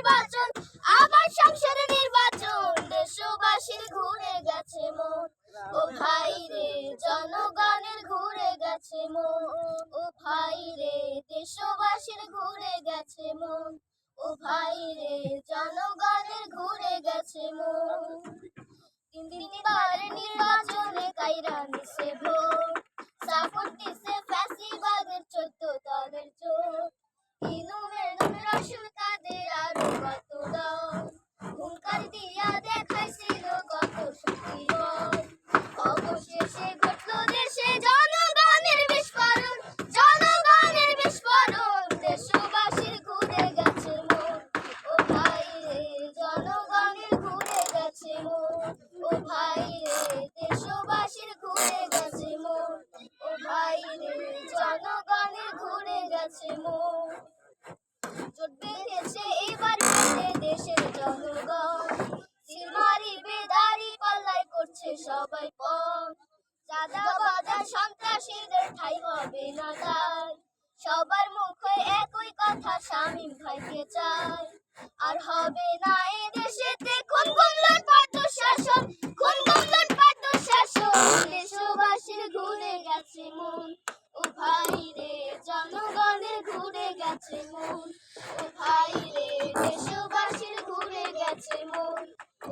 নির্বাচন, আবার সংসদে নির্বাচন, দেশবাসীর ঘুরে গেছে মন। ও ভাই রে জনগণের ঘুরে গেছে মন, ও ভাই রে দেশবাসীর ঘুরে গেছে মন, ও ভাই রে জনগণের ঘুরে গেছে মন। তিনবার নির্বাচনে কাইরা নিছে ভোট, সাপোর্ট দিছে ফ্যাসিবাদের 14 দলের জোট। ইনুমের রসুল তাদের আরো কত দল, হুঙ্কার দিয়া দেখাইছিল কত শক্তি বল। অবশেষে ঘটলো দেশে জনগণের বিস্ফোরণ, জনগণের বিস্ফোরণ, দেশবাসীর ঘুরে গেছে মন। ও ভাই রে জনগণের ঘুরে গেছে মন, ও ভাই রে দেশবাসীর ঘুরে গেছে মন, ও ভাই রে জনগণের ঘুরে গেছে মন। জোট বেঁধেছে এবার পেটে দেশের জনগণ, সিল মারিবে দাড়ি পাল্লায় করছে সবাই পণ। চাঁদাবাজ সন্ত্রাসীদের ঠাঁই হবে না তাই, সবার মুখে একই কথা শামীম ভাইকে চাই। আর হবে না এ দেশেতে খুন গুম লুটপাট দুঃশাসন, খুন গুম লুটপাট দুঃশাসন, দেশবাসীর ঘুরে গেছে মন। ও ভাই রে জনগণের ঘুরে গেছে মন, ও ভাই রে দেশবাসীর ঘুরে গেছে মন,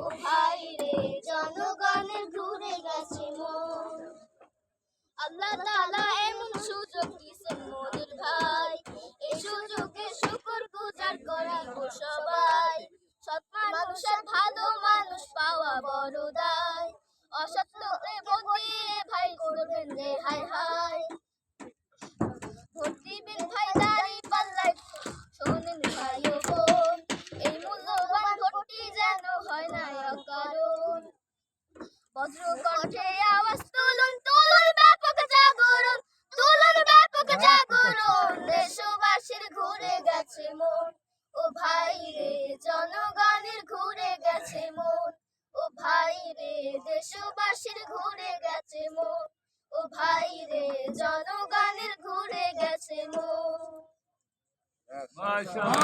ও ভাই রে জনগণের ঘুরে গেছে মন। আল্লাহ তাআলা এমন সুযোগ দিয়েছেন মোদের ভাই, এই সুযোগে শুকর গুজার করিব সবাই। সৎ মানুষ আর ভালো মানুষ পাওয়া বড় দায়, অসৎ লোকে ভোট দিয়ে ভাই করবেন রে হায় হায়। ভোট দিবেন ভাই দাড়ি পাল্লায়, শোনেন ভাই ও বোন, এই মূল্যবান ভোটটি যেন হয় না অকারণ। বজ্র কণ্ঠে আওয়াজ তুলুন, তুলুন ব্যাপক জাগরণ, তুলুন ব্যাপক জাগরণ, দেশবাসীর ঘুরে গেছে মন। ও ভাই রে জনগণের ঘুরে গেছে মন, ও ভাই রে দেশবাসীর ঘুরে গেছে মন, ও ভাই রে জনগণের ঘুরে গেছে মন।